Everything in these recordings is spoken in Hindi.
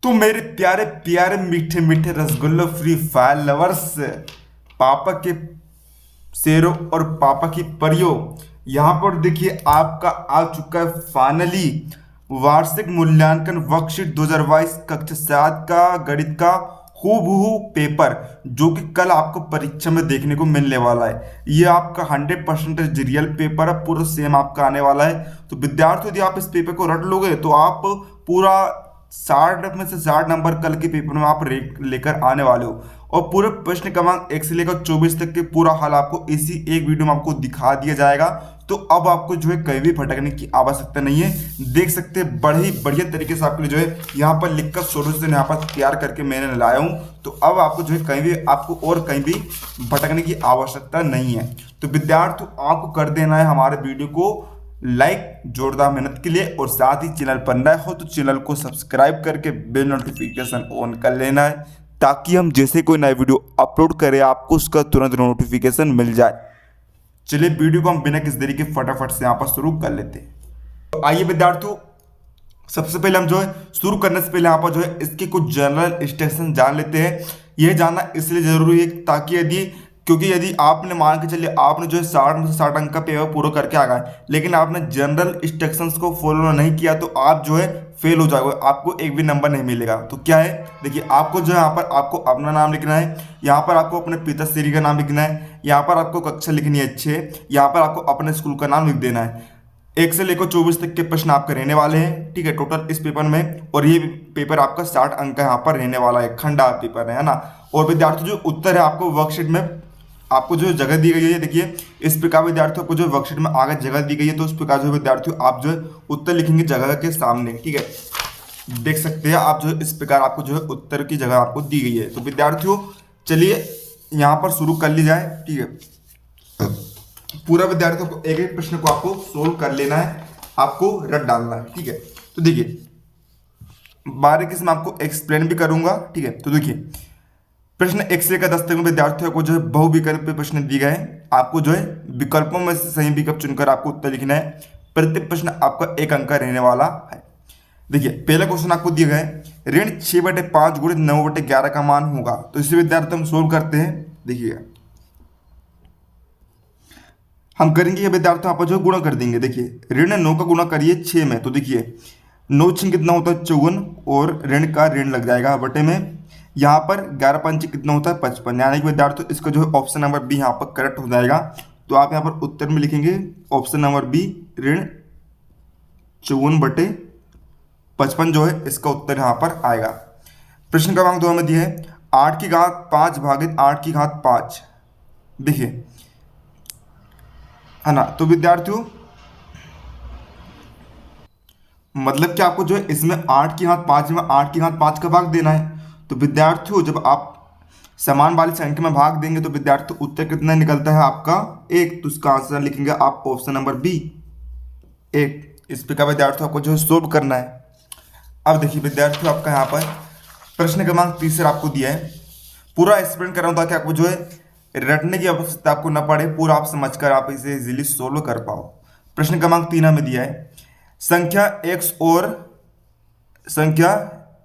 तो मेरे प्यारे प्यारे मीठे मीठे रसगुल्लो फ्री फायर लवर्स, पापा के शेरों और पापा की परियों, यहाँ पर देखिए आपका आ चुका है फाइनली वार्षिक मूल्यांकन वर्कशीट 2022 कक्षा 7 का गणित का हूबहू पेपर, जो कि कल आपको परीक्षा में देखने को मिलने वाला है। ये आपका 100% रियल पेपर है, पूरा सेम आपका आने वाला है। तो विद्यार्थी यदि आप इस पेपर को रट लोगे तो आप पूरा 60 में से 60 नंबर कल के पेपर में आप लेकर आने वाले हो। और पूरे प्रश्न क्रमांक 1 से लेकर 24 तक के पूरा हल आपको इसी एक वीडियो में आपको दिखा दिया जाएगा। तो अब आपको जो है कहीं भी भटकने की आवश्यकता नहीं है। देख सकते हैं बड़े ही बढ़िया तरीके से आपके लिए जो है यहाँ पर लिखकर सोल्यूशन यहाँ पर तैयार करके मैंने लाया हूँ। तो अब आपको जो है कहीं भी आपको और कहीं भी भटकने की आवश्यकता नहीं है। तो विद्यार्थी आपको कर देना है हमारे वीडियो को लाइक जोरदार मेहनत के लिए, और साथ ही चैनल पर नए हो तो चैनल को सब्सक्राइब करके बेल नोटिफिकेशन ऑन कर लेना है, ताकि हम जैसे कोई नया वीडियो अपलोड करें आपको उसका तुरंत नोटिफिकेशन मिल जाए। चलिए वीडियो को हम बिना किसी देरी के फटाफट से यहाँ पर शुरू कर लेते हैं। तो आइए विद्यार्थियों, सबसे पहले हम जो है शुरू करने से पहले यहाँ पर जो है इसके कुछ जनरल इंस्ट्रक्शन जान लेते हैं। यह जानना इसलिए जरूरी है ताकि यदि आपने मान के चलिए आपने जो है 60 में से 60 अंक का पेपर पूरा करके आ गए, लेकिन आपने जनरल इंस्ट्रक्शंस को फॉलो नहीं किया तो आप जो है फेल हो जाओगे, आपको एक भी नंबर नहीं मिलेगा। तो क्या है, देखिए आपको जो है यहाँ पर आपको अपना नाम लिखना है, यहाँ पर आपको अपने पिताश्री का नाम लिखना है, यहाँ पर आपको कक्षा लिखनी है 6, यहाँ पर आपको अपने स्कूल का नाम लिख देना है। 1 से लेकर 24 तक के प्रश्न आपके रहने वाले हैं, ठीक है, टोटल इस पेपर में। और ये पेपर आपका 60 अंक का यहाँ पर रहने वाला है, खंडा पेपर है ना। और विद्यार्थी जो उत्तर है आपको वर्कशीट में आपको जो जगह दी गई है, देखिए इस प्रकार विद्यार्थियों को जो वर्कशीट में आगे जगह दी गई है, तो उस प्रकार जो विद्यार्थियों आप जो है उत्तर लिखेंगे जगह के सामने, ठीक है। देख सकते हैं आप जो इस प्रकार आपको जो है उत्तर की जगह आपको दी गई है। तो विद्यार्थियों चलिए यहाँ पर शुरू कर ली जाए, ठीक है। पूरा विद्यार्थियों को एक एक प्रश्न को आपको सोल्व कर लेना है, आपको रट डालना है, ठीक है। तो देखिए बारीकी से मैं आपको एक्सप्लेन भी करूंगा, ठीक है। तो देखिए प्रश्न 1 से लेकर 10 तक में विद्यार्थियों को जो है बहुविकल्प प्रश्न दिए गए हैं। आपको जो है विकल्पों में से सही विकल्प चुनकर आपको उत्तर लिखना है। प्रत्येक प्रश्न आपका 1 अंक का रहने वाला है। देखिए पहला क्वेश्चन आपको दिया गया है, ऋण 6/5 गुणित 9/11 का मान होगा। तो इसे विद्यार्थी हम सोल्व करते हैं। देखिएगा हम करेंगे, ये विद्यार्थी आप जो गुणा कर देंगे। देखिए ऋण 9 का गुणा करिए 6 में, तो देखिए 9 6 कितना होता है 54, और ऋण का ऋण लग जाएगा बटे में। यहाँ पर 11 पंच कितना होता है 55, यानी कि विद्यार्थी इसका जो है ऑप्शन नंबर बी यहाँ पर करेक्ट हो जाएगा। तो आप यहाँ पर उत्तर में लिखेंगे ऑप्शन नंबर बी, ऋण 54/55 जो है इसका उत्तर यहाँ पर आएगा। प्रश्न क्रमांक 2 में दिया है 8 की घात 5 भागित 8 की घात 5, देखिए है ना। तो विद्यार्थियों मतलब कि आपको जो है इसमें 8 की घात 5 में 8 की घात 5 का भाग देना है। तो विद्यार्थियों जब आप समान वाली संख्या में भाग देंगे तो विद्यार्थियों उत्तर कितना निकलता है आपका 1, तो इसका आंसर लिखेंगे आप ऑप्शन नंबर बी 1। इस प्रकार विद्यार्थियों आपको जो है सोल्व करना है। अब देखिए विद्यार्थियों आपका यहाँ पर प्रश्न क्रमांक 3 आपको दिया है, पूरा एक्सप्लेन कर रहा हूँ ताकि आपको जो है रटने की आवश्यकता आपको न पड़े, पूरा आप समझकर आप इसे इजीली सोल्व कर पाओ। प्रश्न क्रमांक 3 में दिया है संख्या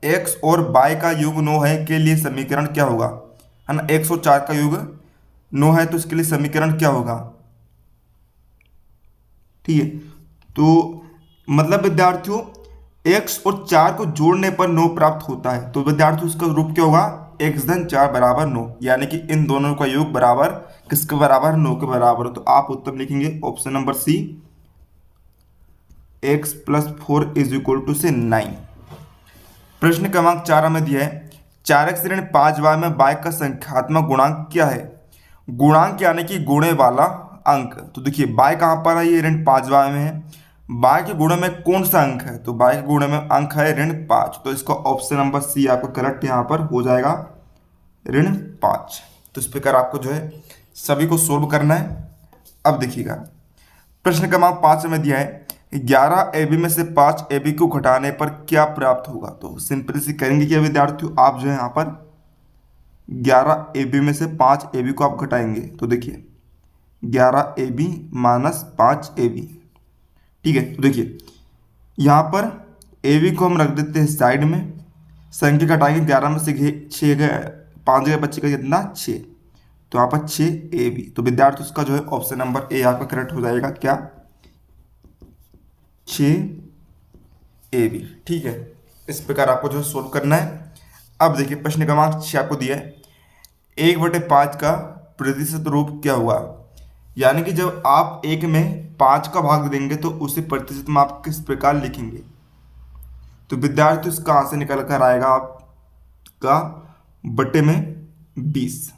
x और y का योग 9 है के लिए समीकरण क्या होगा, है ना। x और 4 का योग 9 है तो इसके लिए समीकरण क्या होगा, ठीक है। तो मतलब विद्यार्थियों x और 4 को जोड़ने पर 9 प्राप्त होता है। तो विद्यार्थियों इसका रूप क्या होगा, x धन 4 बराबर 9, यानी कि इन दोनों का योग बराबर किसके बराबर, 9 के बराबर। तो आप उत्तर लिखेंगे ऑप्शन नंबर सी, x + 4 = 9। प्रश्न क्रमांक 4 में दिया है 4x ऋण 5y में y का संख्यात्मक गुणांक क्या है। गुणांक यानी कि गुणे वाला अंक। तो देखिए y कहाँ पर है, ये ऋण 5y में है। y के गुणे में कौन सा अंक है, तो y के गुणे में अंक है ऋण 5। तो इसका ऑप्शन नंबर सी आपका करेक्ट यहाँ पर हो जाएगा, ऋण 5। तो इस प्रकार आपको जो है सभी को सोल्व करना है। अब देखिएगा प्रश्न क्रमांक 5 में दिया है 11 AB में से 5 AB को घटाने पर क्या प्राप्त होगा। तो सिंपल से करेंगे कि विद्यार्थियों आप जो है यहाँ पर 11 AB में से 5 AB को आप घटाएंगे। तो देखिए 11 AB - 5 AB, ठीक है। तो देखिए यहाँ पर AB को हम रख देते हैं साइड में, संख्या घटाएंगे, 11 में से 6 गए, 5 जगह बच्चे का कितना 6, तो यहाँ पर 6AB। तो विद्यार्थी उसका जो है ऑप्शन नंबर ए आपका करेक्ट हो जाएगा, क्या 6AB। ठीक है, इस प्रकार आपको जो है सोल्व करना है। अब देखिए प्रश्न क्रमांक 6 आपको दिया है, 1/5 का प्रतिशत रूप क्या हुआ। यानी कि जब आप 1 में 5 का भाग देंगे तो उसे प्रतिशत में आप किस प्रकार लिखेंगे। तो विद्यार्थी उसका आंसर निकल कर आएगा आपका बटे में 20।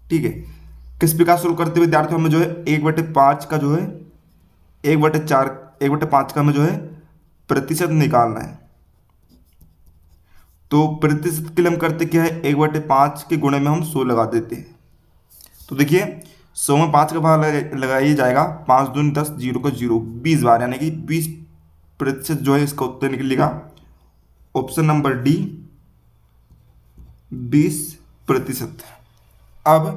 ठीक है, किस प्रकार शुरू करते विद्यार्थियों में जो है 1/5 का जो है 1/5 का हमें जो है प्रतिशत निकालना है। तो प्रतिशत के लिए हम करते क्या है, 1/5 के गुणे में हम 100 लगा देते हैं। तो देखिए 100 में 5 का भाग लगाइए जाएगा, 5 दूनी 10, 0 को 0, 20 बार, यानी कि 20% जो है इसका उत्तर निकलेगा ऑप्शन नंबर डी 20%। अब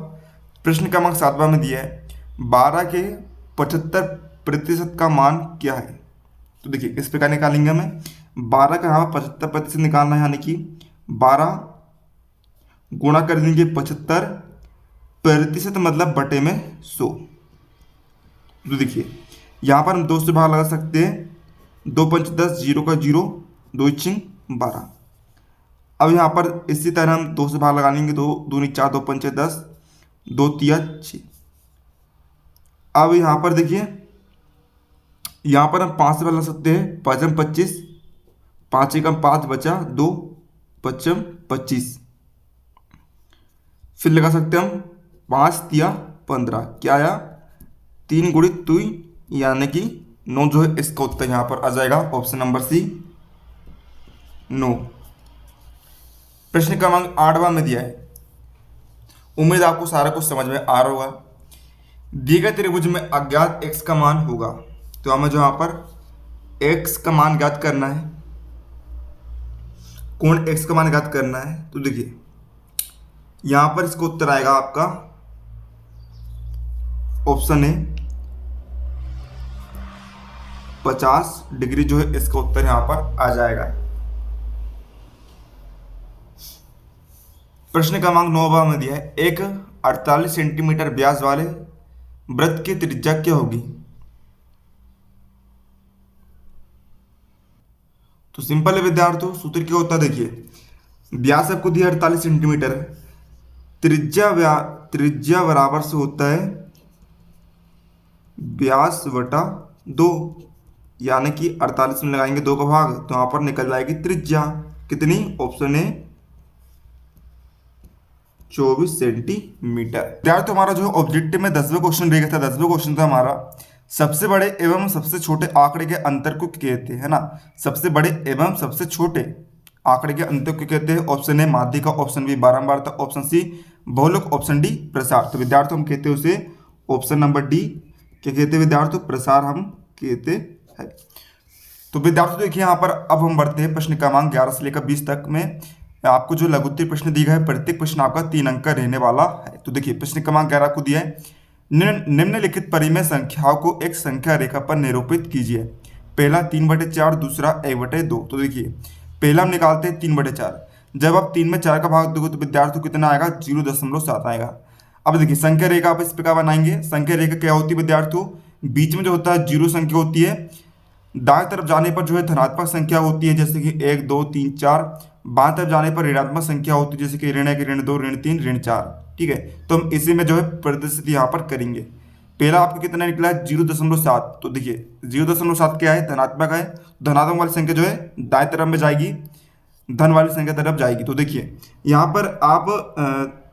प्रश्न क्रमांक 7वां में दिया है 12 के 75% का मान क्या है। तो देखिए इस प्रकार निकालेंगे, हमें 12 का यहाँ 75% निकालना है, यानी कि 12 गुणा कर देंगे 75% मतलब बटे में 100। तो देखिए यहाँ पर हम 2 से भाग लगा सकते हैं, 2 पंच 10, 0 का 0, 2 चिंग 12। अब यहाँ पर इसी तरह हम 2 से भाग लगा लेंगे, 2 दूनी 4, 2 पंच 10, 2 तिया 6। अब यहाँ पर देखिए यहाँ पर हम 5 से भाग लगा सकते हैं, 5 25, 5 एकम 5 बचा 2, 5 25। फिर लगा सकते हैं हम 5 तिया 15, क्या आया 3 गुणित 2, यानी कि 9 जो है इसका उत्तर यहाँ पर आ जाएगा ऑप्शन नंबर सी 9। प्रश्न क्रमांक 8वां में दिया है, उम्मीद आपको सारा कुछ समझ में आ रहा होगा। दिए गए त्रिभुज में अज्ञात x का मान होगा, तो हमें जो यहाँ पर x का मान ज्ञात करना है, कोण x का मान ज्ञात करना है। तो देखिए यहाँ पर इसका उत्तर आएगा आपका ऑप्शन ए 50 डिग्री जो है इसका उत्तर यहाँ पर आ जाएगा। प्रश्न क्रमांक 9वां में दिया है, एक 48 सेंटीमीटर व्यास वाले वृत्त की त्रिज्या क्या होगी। तो सिंपल है विद्यार्थियों, सूत्र क्या होता है, देखिए व्यास आपको दिया 48 सेंटीमीटर, त्रिज्या बराबर से होता है व्यास बटा 2, यानी कि 48 में लगाएंगे 2 का भाग, तो यहाँ पर निकल जाएगी त्रिज्या कितनी, ऑप्शन ए 24 सेंटीमीटर। विद्यार्थियों हमारा जो ऑब्जेक्टिव में 10वां क्वेश्चन रह गया था, 10वां क्वेश्चन था हमारा सबसे बड़े एवं सबसे छोटे आंकड़े के अंतर को कहते हैं, है ना। सबसे बड़े एवं सबसे छोटे आंकड़े के अंतर को कहते हैं, ऑप्शन ए माध्यिका, ऑप्शन बी बारंबारता, ऑप्शन सी बहुलक, ऑप्शन डी प्रसार। तो विद्यार्थियों हम कहते हैं उसे ऑप्शन नंबर डी क्या कहते हैं विद्यार्थियों, प्रसार हम कहते हैं। तो विद्यार्थियों देखिए यहाँ पर अब हम बढ़ते हैं प्रश्न क्रमांक 11 से लेकर 20 तक में। आपको जो लघुत्तरीय प्रश्न दिया है, प्रत्येक प्रश्न आपका 3 अंक का रहने वाला है। तो देखिए प्रश्न क्रमांक 11 को दिया है, निम्नलिखित परिमेय संख्याओं को एक संख्या रेखा पर निरूपित कीजिए। पहला 3/4, दूसरा 1/2। तो देखिए पहला हम निकालते हैं 3/4। जब आप 3 में 4 का भाग दोगे तो विद्यार्थी कितना आएगा, 0.7 आएगा। अब देखिए संख्या रेखा आप इस प्रकार बनाएंगे। संख्या रेखा क्या होती है विद्यार्थियों, बीच में जो होता है 0 संख्या होती है, दाएं तरफ जाने पर जो है धनात्मक संख्या होती है, जैसे कि 1 2 3 4, बाएं तरफ जाने पर ऋणात्मक संख्या होती है, जैसे कि ऋण 1 ऋण 2 ऋण 3 ऋण 4। ठीक है, तो हम इसी में जो है प्रदर्शित यहाँ पर करेंगे। पहला आपको कितना निकला है, 0.7। तो देखिए 0.7 क्या है, धनात्मक है। धनात्मक वाली संख्या जो है दाएं तरफ में जाएगी, धन वाली संख्या तरफ जाएगी। तो देखिए यहाँ पर आप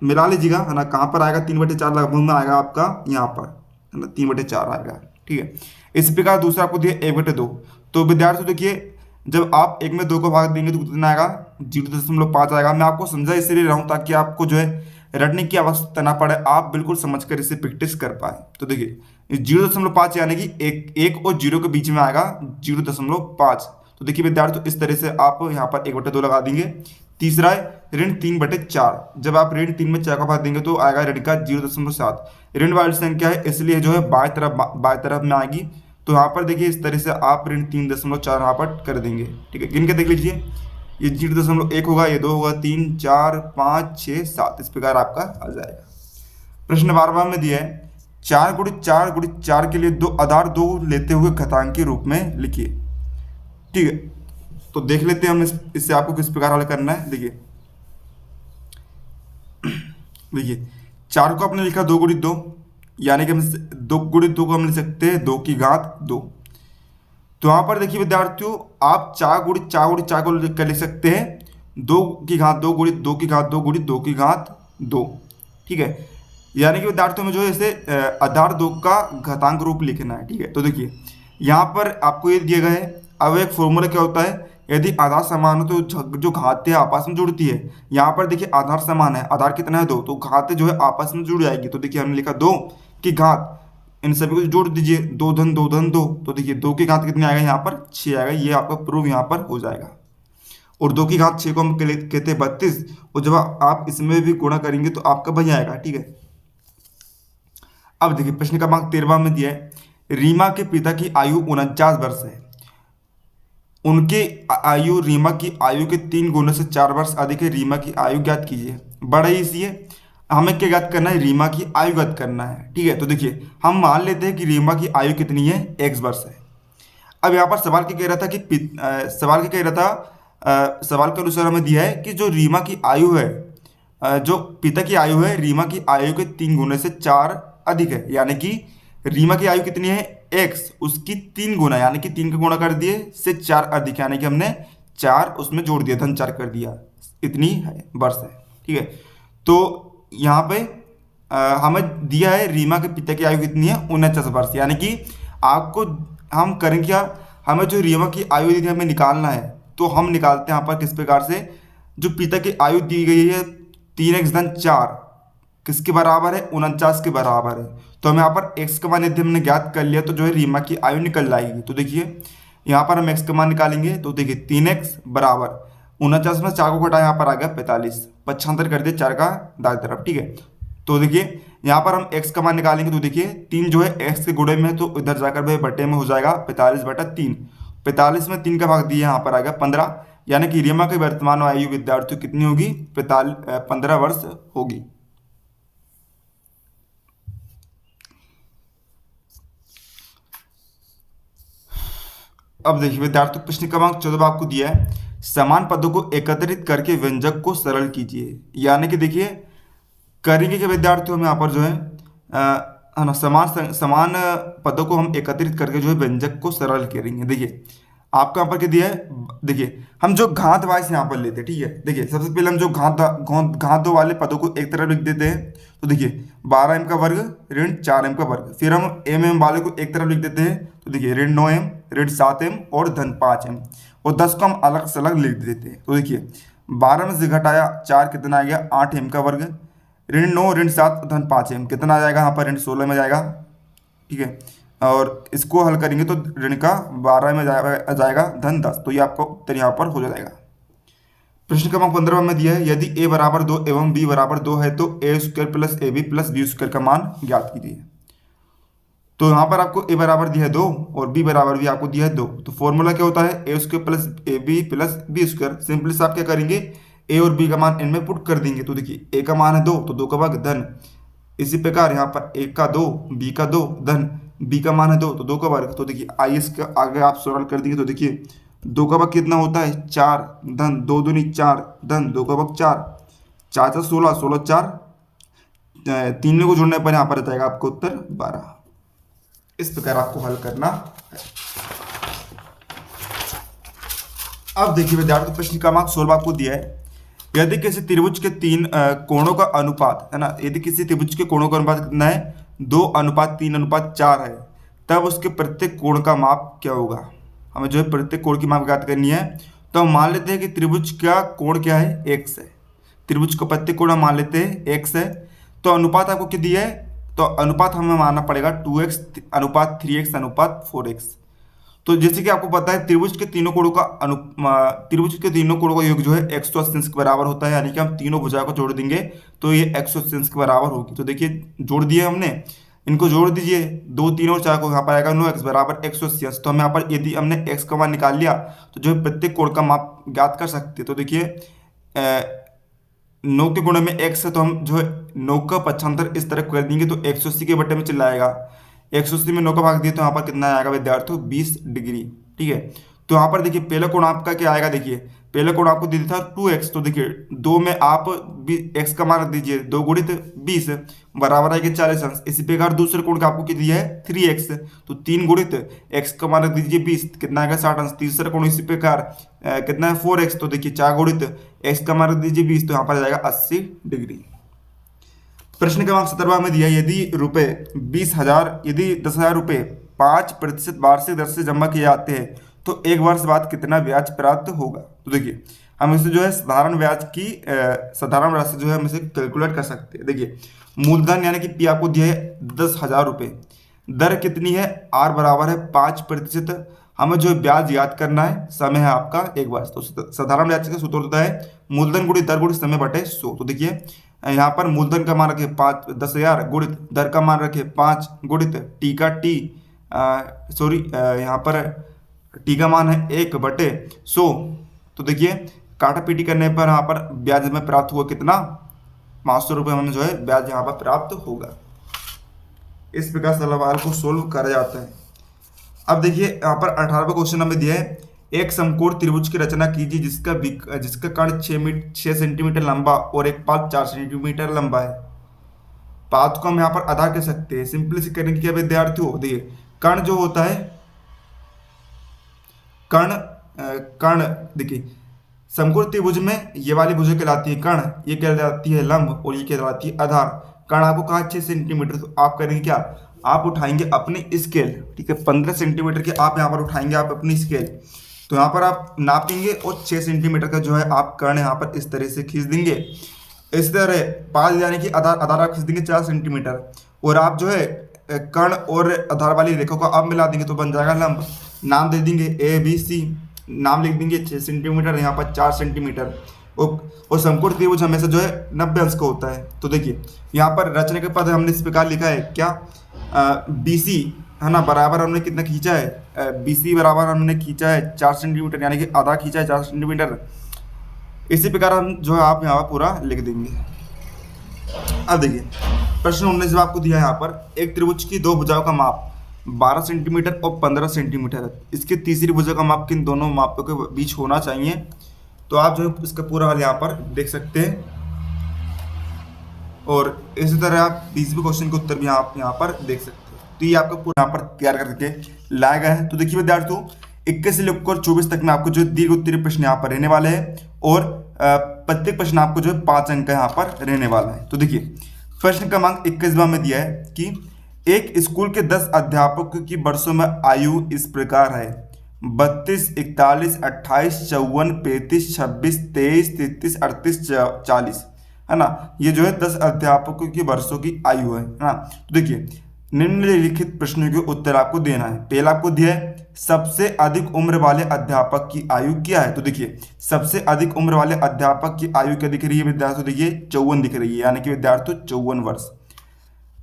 मिला लीजिएगा, है ना। कहाँ पर आएगा, 3/4 लगभग में आएगा आपका, यहाँ पर है ना 3/4 आएगा। ठीक है, इस प्रकार दूसरा आपको दिया 1/2। तो विद्यार्थी देखिए जब आप 1 में 2 को भाग देंगे तो कितना आएगा, 0.5 आएगा। मैं आपको समझा इसलिए रहा हूँ ताकि आपको जो है रटने की आवश्यकता ना पड़े, आप बिल्कुल समझकर इसे प्रैक्टिस कर पाए। तो देखिए 0.5 यानी कि 1 और 0 के बीच में आएगा 0.5। तो देखिए विद्यार्थी इस तरह से आप यहाँ पर 1/2 लगा देंगे। तीसरा है ऋण 3/4। जब आप ऋण 3 में 4 का भाग देंगे तो आएगा ऋण का 0.7। ऋण वाली संख्या है इसलिए जो है बाएं तरफ में आएगी। तो यहाँ पर देखिए इस तरह से आप ऋण 3.4 यहाँ पर कर देंगे। ठीक है, गिन के देख लीजिए, ये 0.1 होगा, ये 2 होगा, 3 4 5 6 7, इस प्रकार आपका आ जाएगा। प्रश्न 12वां में दिया है 4 के लिए दो आधार 2 लेते हुए घातांक के रूप में लिखिए। ठीक है, तो देख लेते हैं हम इससे आपको किस प्रकार हल करना है। देखिए 4 को आपने लिखा 2 गुणित 2, यानी कि हम 2 गुणित 2 को हम लिख सकते हैं 2 की घात 2। तो यहाँ पर देखिए विद्यार्थियों, आप 4 गुणित 4 को लिख सकते हैं 2 की घात 2 गुणित 2 की घात 2 गुणित 2 की घात 2। ठीक है, यानी कि विद्यार्थियों में जो है इसे आधार 2 का घातांक रूप लिखना है। ठीक है, तो देखिए यहाँ पर आपको ये दिया गया है। अब एक फॉर्मूला क्या होता है, यदि आधार समान हो तो जो घातें आपस में जुड़ती है। यहाँ पर देखिए आधार समान है, आधार कितना है 2, तो घातें जो है आपस में जुड़ जाएगी। तो देखिए हमने लिखा 2 की घात, इन सभी को जोड़ दीजिए, 2 धन 2 धन 2, तो देखिए 2 की घात कितनी आएगा, यहाँ पर 6 आएगा। ये आपका प्रूफ यहाँ पर हो जाएगा। और 2 की घात 6 को हम कहते हैं 32, और जब आप इसमें भी गुणा करेंगे तो आपका बन जाएगा। ठीक है, अब देखिए प्रश्न क्रमांक 13 में दिया है रीमा के पिता की आयु 49 वर्ष है। उनकी आयु रीमा की आयु के 3 गुणों से 4 वर्ष अधिक है। रीमा की आयु ज्ञात कीजिए। बड़ा ही इसी है, हमें क्या ज्ञात करना है, रीमा की आयु ज्ञात करना है। ठीक है, तो देखिए हम मान लेते हैं कि रीमा की आयु कितनी है, x वर्ष है। अब यहाँ पर सवाल क्या कह रहा था कि सवाल के अनुसार हमें दिया है कि जो रीमा की आयु है, जो पिता की आयु है, रीमा की आयु के 3 गुने से 4 अधिक है। यानी कि रीमा की आयु कितनी है x, उसकी 3 गुना, यानी कि 3 का गुणा कर दिए से 4 अधिक, यानी कि हमने 4 उसमें जोड़ दिया, धन 4 कर दिया, इतनी है वर्ष है। ठीक है, तो यहाँ पे हमें दिया है रीमा के पिता की आयु कितनी है 49 वर्ष। यानी कि आपको हम करेंगे क्या, हमें जो रीमा की आयु दी थी हमें निकालना है, तो हम निकालते हैं यहाँ पर किस प्रकार से। जो पिता की आयु दी गई है 3x धन 4 किसके बराबर है, 49 के बराबर है। तो हम यहाँ पर x का मान यदि हमने ज्ञात कर लिया तो जो है रीमा की आयु निकल जाएगी। तो देखिए यहाँ पर हम x का मान निकालेंगे, तो देखिए 3x बराबर 49 में 4 को घटाया, यहाँ पर आ गया 45, 75 कर दिया 4 का दाएं तरफ। ठीक है, तो देखिए यहाँ पर हम x का मान निकालेंगे, तो देखिए 3 जो है x के गुणे में है, तो इधर जाकर भाई बटे में हो जाएगा 45/3। 45 में 3 का भाग दिया, यहाँ पर आ गया 15, यानी कि रीमा की वर्तमान आयु विद्यार्थियों कितनी होगी, 15 वर्ष होगी। अब देखिए विद्यार्थियों प्रश्न क्रमांक 14 आपको दिया है समान पदों को एकत्रित करके व्यंजक को सरल कीजिए। यानी कि देखिए करेंगे कि विद्यार्थियों में यहाँ पर जो है ना समान पदों को हम एकत्रित करके जो है व्यंजक को सरल करेंगे। देखिए आपको यहाँ पर क्या दिया है, देखिए हम जो घात वाइज यहाँ पर लेते हैं। ठीक है, देखिए सबसे पहले हम जो घात 2 वाले पदों को एक तरफ लिख देते हैं। तो देखिए 12m का वर्ग ऋण 4m का वर्ग, फिर हम m वाले को एक तरफ लिख देते हैं। तो देखिए ऋण 9m ऋण 7m और धन 5m, और 10 को हम अलग से अलग लिख देते हैं। तो देखिए 12 में से घटाया 4 कितना आ गया, 8m का वर्ग, ऋण 9 ऋण 7 धन 5m कितना आ जाएगा, यहाँ पर ऋण 16 में जाएगा। ठीक है, और इसको हल करेंगे तो ऋण का 12 में जाएगा धन 10, तो ये आपका उत्तर यहाँ पर हो जाएगा। प्रश्न क्रमांक 15 में दिया है यदि a बराबर 2 एवं b बराबर 2 है तो a² plus ab plus b² का मान ज्ञात कीजिए। तो यहाँ पर आपको a बराबर दिया है 2 और b बराबर भी आपको दिया है 2। तो फॉर्मूला क्या होता है, a² plus ab plus b²। Simply से आप क्या करेंगे, a और b का मान इनमें पुट कर देंगे। तो देखिए a का मान है 2, तो 2 का भाग धन, इसी प्रकार यहाँ पर a का 2 b का 2 धन, b का मान है 2 तो 2 का वर्ग। तो देखिए आई इसके आगे आप सरल कर देंगे, तो देखिए 2 का भाग कितना होता है 4 धन 2 दूनी 4 धन 2 का भाग 4, 4 16, 16 4, 3 को जोड़ने पर यहाँ पर जाएगा आपको उत्तर 12। इस प्रकार आपको हल करना है। अब देखिए विद्यार्थी प्रश्न क्रमांक 16 आपको दिया है यदि किसी त्रिभुज के 3 कोणों का अनुपात है ना, यदि किसी त्रिभुज के कोणों का अनुपात कितना है 2:3:4 है, तब उसके प्रत्येक कोण का माप क्या होगा। हमें जो है प्रत्येक कोण की माप ज्ञात करनी है। तो हम मान लेते हैं कि त्रिभुज का कोण क्या है x है, त्रिभुज का प्रत्येक कोण हम मान लेते हैं x है। तो अनुपात आपको क्या दिया है, तो अनुपात हमें मानना पड़ेगा 2x अनुपात 3x अनुपात 4x। तो जैसे कि आपको पता है त्रिभुज के तीनों कोणों का योग जो है 180 के बराबर होता है, यानी कि हम तीनों भुजाओं को जोड़ देंगे तो ये 180 के बराबर होगी। तो देखिए जोड़ दिए हमने, इनको जोड़ दीजिए, 2 3 और 4 को, यहाँ पर आएगा 9x बराबर 180। तो हम यहाँ पर यदि हमने x का मान निकाल लिया तो जो है प्रत्येक कोण का माप ज्ञात कर सकते हैं। तो देखिए 9 के गुणे में x है, तो हम जो है 9 का पक्षांतर इस तरह कर देंगे तो 180 के बटे में चला आएगा। 180 में 9 का भाग दिए तो यहाँ पर कितना आएगा विद्यार्थियों, 20 डिग्री। ठीक है, तो यहाँ पर देखिए पहला कोण आपका क्या आएगा, देखिए पहला कोण आपको दे दिया था 2x, तो देखिए 2 में आप x का मान रख दीजिए, 2 गुणित 20 बराबर आएगा 40 अंश। इसी प्रकार दूसरे कोण का आपको क्या दिया है 3x, तो 3 गुणित x का मान रख दीजिए 20, कितना आएगा 60 अंश। तीसरा कोण इसी प्रकार कितना है 4x, तो देखिए 4 गुणित x का मान रख दीजिए 20, तो यहाँ पर जाएगा 80 डिग्री। प्रश्न क्रमांक 17 में दिया यदि रुपए 20,000 यदि 10,000 रुपये 5% वार्षिक दर से जमा किए जाते हैं तो एक वर्ष बाद कितना ब्याज प्राप्त होगा। तो देखिए हम इसे जो है साधारण ब्याज की साधारण राशि जो है हम इसे कैलकुलेट कर सकते हैं। देखिए मूलधन यानी कि पी आपको दिया है 10,000 रुपये, दर कितनी है, आर बराबर है 5%, हमें जो ब्याज याद करना है, समय है आपका एक वर्ष। तो साधारण ब्याज का सूत्र होता है मूलधन गुणित दर गुणित समय बटे 100। तो देखिए यहाँ पर मूलधन का मान रखे 10,000 गुणित दर का मान रखे 5 गुणित टी का टी यहाँ पर टी का मान है 1 बटे 100। तो देखिए काटा पीटी करने पर यहाँ पर ब्याज में प्राप्त हुआ कितना, 500 रुपये हमें जो है ब्याज यहाँ पर प्राप्त होगा। इस प्रकार सवाल को सोल्व करा जाता है। अब देखिए यहाँ पर 18वां क्वेश्चन हमें दिया है, एक समकोण त्रिभुज की रचना कीजिए जिसका कर्ण 6 सेंटीमीटर लंबा और एक पाद 4 सेंटीमीटर लंबा है। पाद को हम यहाँ पर आधा कह सकते हैं। सिंपली से करेंगे क्या विद्यार्थियों, देखिए कर्ण जो होता है कर्ण देखिए समकोण त्रिभुज में ये वाली भुजा कहलाती है कर्ण, ये कहलाती है लंब और ये कहलाती है आधार। कर्ण आपको कहा 6 सेंटीमीटर, तो आप करेंगे क्या, आप उठाएंगे अपनी स्केल, ठीक है 15 सेंटीमीटर के आप यहाँ पर उठाएंगे आप अपनी स्केल, तो यहाँ पर आप नापेंगे और 6 सेंटीमीटर का जो है आप कर्ण यहाँ पर इस तरह से खींच देंगे। इस तरह पाद यानी कि आधार आप खींच देंगे 4 सेंटीमीटर, और आप जो है कर्ण और आधार वाली रेखा को आप मिला देंगे तो बन जाएगा लंब। नाम दे देंगे ABC, नाम लिख देंगे 6 सेंटीमीटर, यहाँ पर 4 सेंटीमीटर, और समकोण त्रिभुज हमेशा जो है 90 अंश का होता है। तो देखिए यहाँ पर रचने के पद हमने इस प्रकार लिखा है क्या, BC है ना, बराबर हमने कितना खींचा है, BC बराबर हमने खींचा है 4 सेंटीमीटर, यानी कि आधा खींचा है 4 सेंटीमीटर। इसी प्रकार हम जो है आप यहाँ पर पूरा लिख देंगे। अब देखिए प्रश्न 19 में आपको दिया है यहाँ पर, एक त्रिभुज की 2 भुजाओं का माप 12 सेंटीमीटर और 15 सेंटीमीटर है। इसकी तीसरी भुजा का माप किन दोनों मापों के बीच होना चाहिए। तो आप जो है इसका पूरा हल यहाँ पर देख सकते हैं, और इसी तरह आप 20वें क्वेश्चन के उत्तर भी आप यहाँ पर देख सकते हैं। तो ये आपका पूरा यहाँ पर तैयार करके लाया गया है। तो देखिए विद्यार्थियों 21 से लेकर 24 तक में आपको जो दीर्घ उत्तरीय प्रश्न यहाँ पर रहने वाले हैं, और प्रत्येक प्रश्न आपको जो है 5 अंक का यहाँ पर रहने वाला है। तो देखिए प्रश्न क्रमांक 21वां में दिया है कि एक स्कूल के 10 अध्यापकों की वर्षों में आयु इस प्रकार है 32, 41, 28, 54, 35, 26, 23, 33, 38, 40, है ना। ये जो है 10 अध्यापकों की वर्षों की आयु है ना। तो देखिए निम्नलिखित प्रश्नों के उत्तर आपको देना है। पहला आपको दिया है सबसे अधिक उम्र वाले अध्यापक की आयु क्या है। तो देखिए सबसे अधिक उम्र वाले अध्यापक की आयु क्या दिख रही है विद्यार्थियों, देखिए 54 दिख रही है, यानी कि विद्यार्थियों 54 वर्ष।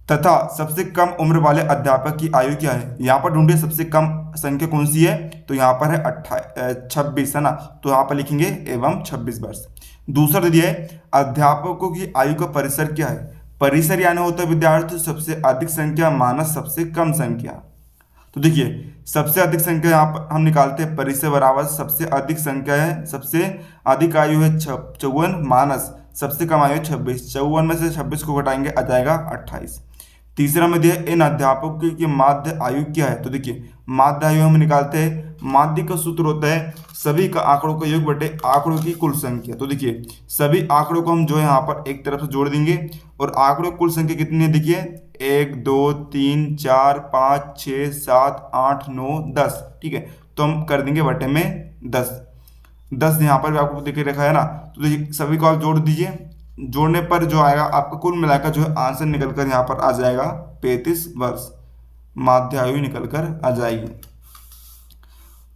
तथा सबसे कम उम्र वाले अध्यापक की आयु क्या है, यहाँ पर ढूंढिए सबसे कम संख्या कौन सी है, तो यहाँ पर है 26 है ना, तो यहाँ पर लिखेंगे एवं 26 वर्ष। दूसरा दे दिया है अध्यापकों की आयु का परिसर क्या है। परिसर यानी होता है विद्यार्थी सबसे अधिक संख्या माइनस सबसे कम संख्या। तो देखिए सबसे अधिक संख्या यहाँ पर हम निकालते हैं, परिसर बराबर सबसे अधिक संख्या है, सबसे अधिक आयु है 54 माइनस सबसे कम आयु 26, 54 में से 26 को घटाएंगे आ जाएगा 28। तीसरा में दिया इन अध्यापकों की माध्य आयु क्या है। तो देखिए माध्य आयु हम निकालते हैं, माध्य का सूत्र होता है सभी का आंकड़ों का योग बटे आंकड़ों की कुल संख्या। तो देखिए सभी आंकड़ों को हम जो है यहाँ पर एक तरफ से जोड़ देंगे, और आंकड़ों की कुल संख्या कितनी है, देखिए 1 2 3 4 5 6 7 8 9 10, ठीक है। तो हम कर देंगे बटे में 10 यहाँ पर भी आपको देखिए रखा है ना। तो देखिए सभी को आप जोड़ दीजिए, जोड़ने पर जो आएगा आपका कुल मिलाकर जो है आंसर निकलकर यहाँ पर आ जाएगा 35 वर्ष, माध्य आयु निकलकर आ जाएगी।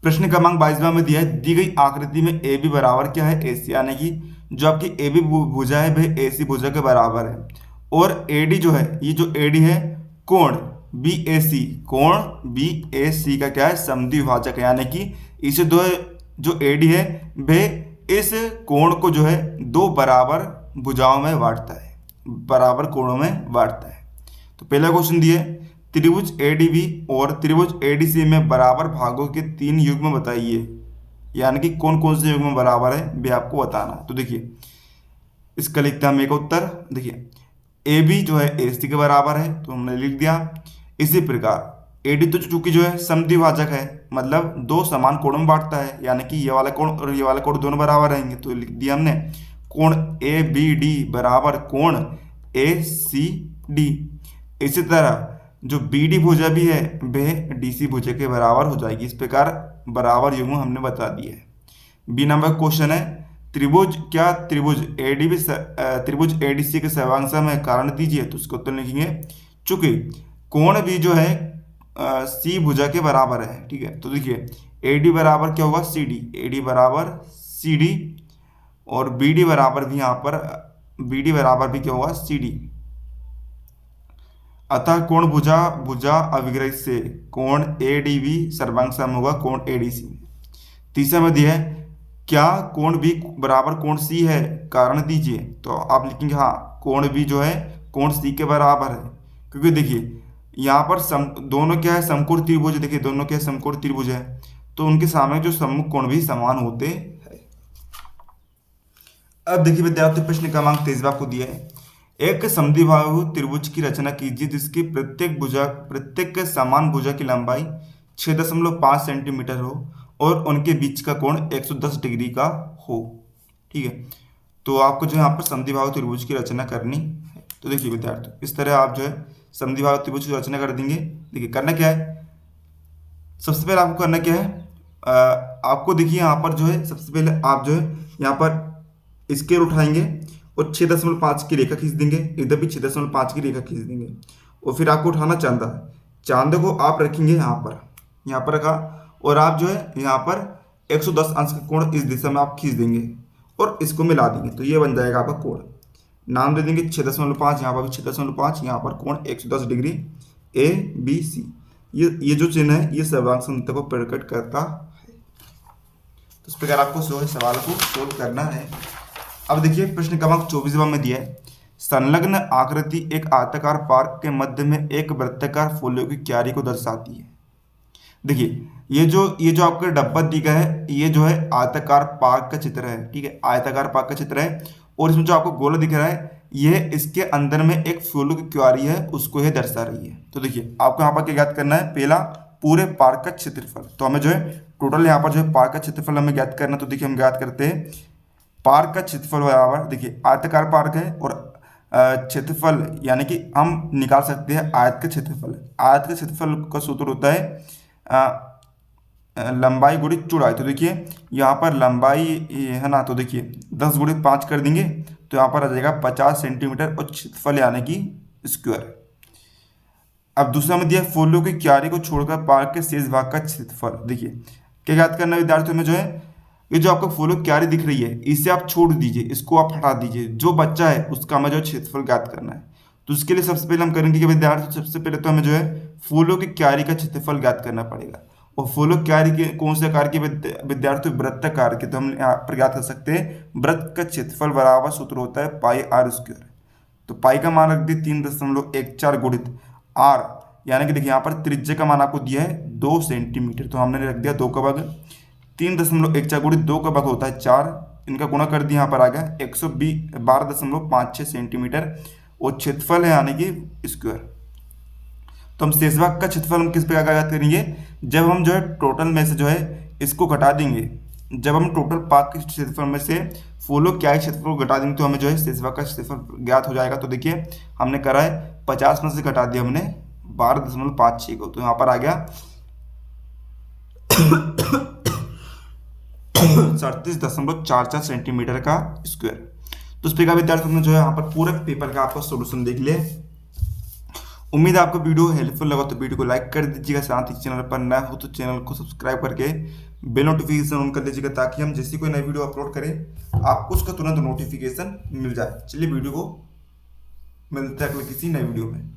प्रश्न क्रमांक 22वां में दिया है दी गई आकृति में ए बी बराबर क्या है AC, यानी कि जो आपकी AB भुजा है वह AC भुजा के बराबर है, और AD जो है ये जो AD है कोण बी ए सी, कोण बी ए सी का क्या है, समद्विभाजक है, यानी कि इसे दो जो एडी है वे इस कोण को जो है दो बराबर भुजाओं में बांटता है, बराबर कोणों में बांटता है। तो पहला क्वेश्चन दिया है त्रिभुज एडीबी और त्रिभुज एडीसी में बराबर भागों के 3 युग्म बताइए, यानी कि कौन कौन से युग्म बराबर है वे आपको बताना। तो देखिए इसका लिखते हैं हम एक उत्तर। देखिए ए बी जो है ए सी के बराबर है तो हमने लिख दिया। इसी प्रकार एडी तो चूंकि जो है समद्विभाजक है, मतलब दो समान कोणों में बांटता है, यानी कि ये वाला कोण और ये वाला कोण दोनों बराबर रहेंगे, तो लिख दिया हमने कोण ए बी डी बराबर कोण ए सी डी। इसी तरह जो बी डी भुजा भी है वह डी सी भुजा के बराबर हो जाएगी। इस प्रकार बराबर युग्म हमने बता दिए है। बी नंबर क्वेश्चन है त्रिभुज क्या त्रिभुज एडीबी त्रिभुज एडीसी के सर्वांग में कारण दीजिए, तो उसको उत्तर लिखेंगे चूंकि कोण भी जो है सी भुजा के बराबर है, ठीक है। तो देखिए एडी बराबर क्या होगा सी डी, एडी बराबर सी डी, और बी डी बराबर भी यहाँ पर बी डी बराबर भी क्या होगा सी डी। अतः कोण भुजा भुजा अविग्रहित से कोण ए डी बी सर्वांग सम होगा कोण ए डी सी। तीसरा में दिया है क्या कोण बी बराबर कोण सी है, कारण दीजिए, तो आप लिखेंगे हाँ कोण बी जो है कोण सी के बराबर है, क्योंकि देखिए यहाँ पर दोनों क्या है समकोण त्रिभुज, देखिए दोनों क्या है समकोण त्रिभुज है, तो उनके सामने जो सम्मुख कोण भी समान होते हैं। अब देखिए विद्यार्थी प्रश्न क्रमांक 23 आपको दिया है एक समद्विबाहु त्रिभुज की रचना कीजिए जिसकी प्रत्येक समान भुजा की लंबाई 6.5 सेंटीमीटर हो और उनके बीच का कोण 110 डिग्री का हो, ठीक है। तो आपको जो यहाँ पर समद्विबाहु त्रिभुज की रचना करनी है। तो देखिए विद्यार्थी इस तरह आप जो है समद्विबाहु त्रिभुज की रचना कर देंगे। देखिए करना क्या है, सबसे पहले आपको करना क्या है, आपको देखिए यहाँ पर जो है सबसे पहले आप जो है यहाँ पर स्केल उठाएंगे और 6.5 की रेखा खींच देंगे, इधर भी 6.5 की रेखा खींच देंगे, और फिर आपको उठाना चांदा है, चांदे को आप रखेंगे यहाँ पर रखा, और आप जो है यहाँ पर 110 अंश का कोण इस दिशा में आप खींच देंगे और इसको मिला देंगे, तो ये बन जाएगा आपका कोण। नाम दे देंगे 6.5, यहाँ पर भी 6.5, यहाँ पर कोण 110 डिग्री ए बी सी। ये जो चिन्ह है ये सर्वांग समता को प्रकट करता है। तो इस प्रकार आपको सवाल को सोल्व करना है। अब देखिए प्रश्न क्रमांक 24 में दिया है संलग्न आकृति एक आयताकार पार्क के मध्य में एक वृत्ताकार फूलों की क्यारी को दर्शाती है। देखिए ये जो आपका डब्बा दिखा है ये जो है आयताकार पार्क का चित्र है, ठीक है, आयताकार पार्क का चित्र है, और इसमें जो आपको गोला दिख रहा है ये इसके अंदर में एक फूलों की क्यारी है उसको ये दर्शा रही है। तो देखिए आपको यहाँ पर क्या ज्ञात करना है, पहला पूरे पार्क का क्षेत्रफल, तो हमें जो है टोटल यहाँ पर जो है पार्क का क्षेत्रफल हमें ज्ञात करना। तो देखिए हम ज्ञात करते हैं पार्क का क्षेत्रफल बराबर, देखिए आयताकार पार्क है और क्षेत्रफल यानी कि हम निकाल सकते हैं आयत का क्षेत्रफल। आयत के क्षेत्रफल का सूत्र होता है लंबाई गुणित चौड़ाई। तो देखिए यहाँ पर लंबाई है ना, तो देखिए 10 गुणित 5 कर देंगे तो यहाँ पर आ जाएगा 50 सेंटीमीटर और क्षेत्रफल यानी कि स्क्वायर। अब दूसरा में दिया फूलों की क्यारी को छोड़कर पार्क के शेष भाग का क्षेत्रफल। देखिए क्या याद करना है विद्यार्थियों में, जो है ये जो आपको फूलों की क्यारी दिख रही है इसे आप छोड़ दीजिए, इसको आप हटा दीजिए, जो बच्चा है उसका हमें जो क्षेत्रफल ज्ञात करना है। तो उसके लिए सबसे पहले हम करेंगे कि विद्यार्थी सबसे पहले तो हमें जो है फूलों की क्यारी का क्षेत्रफल ज्ञात करना पड़ेगा। और फूलों की क्यारी के कौन से आकार के विद्यार्थी, वृत्ताकार के, तो हम यहाँ पर ज्ञात कर सकते हैं वृत्त का क्षेत्रफल बराबर सूत्र होता है पाई आर स्क्वायर। तो पाई का मान रख दिए 3.14 गुणित आर, यानी कि देखिए यहाँ पर त्रिज्या का मान आपको दिया है 2 सेंटीमीटर, तो हमने रख दिया 2 का भाग 3.14 गुणित 2 का भाग होता है 4, इनका गुणा कर दिया, यहाँ पर आ गया 112.56 सेंटीमीटर, और क्षेत्रफल है यानी कि स्क्वायर। तो हम शेष भाग का क्षेत्रफल हम किस प्रकार ज्ञात करेंगे, जब हम जो है टोटल में से जो है इसको घटा देंगे, जब हम टोटल पार्क के क्षेत्रफल में से फूलों क्यारी क्षेत्रफल को घटा देंगे तो हमें जो है शेष भाग का क्षेत्रफल ज्ञात हो जाएगा। तो देखिए हमने करा है 50 में से घटा दिया हमने 12.56 को, तो यहाँ पर आ गया 37.44 सेंटीमीटर का स्क्वायर। तो इस प्रकार विद्यार्थियों ने जो है यहाँ पर पूरे पेपर का आपका सोल्यूशन देख लिया। उम्मीद है आपको वीडियो हेल्पफुल लगा, तो वीडियो को लाइक कर दीजिएगा, साथ ही चैनल पर नया हो तो चैनल को सब्सक्राइब करके बेल नोटिफिकेशन ऑन कर लीजिएगा, ताकि हम जैसी कोई नई वीडियो अपलोड करें आपको उसका तुरंत नोटिफिकेशन मिल जाए। चलिए वीडियो को मिलते हैं अगले किसी नई वीडियो में।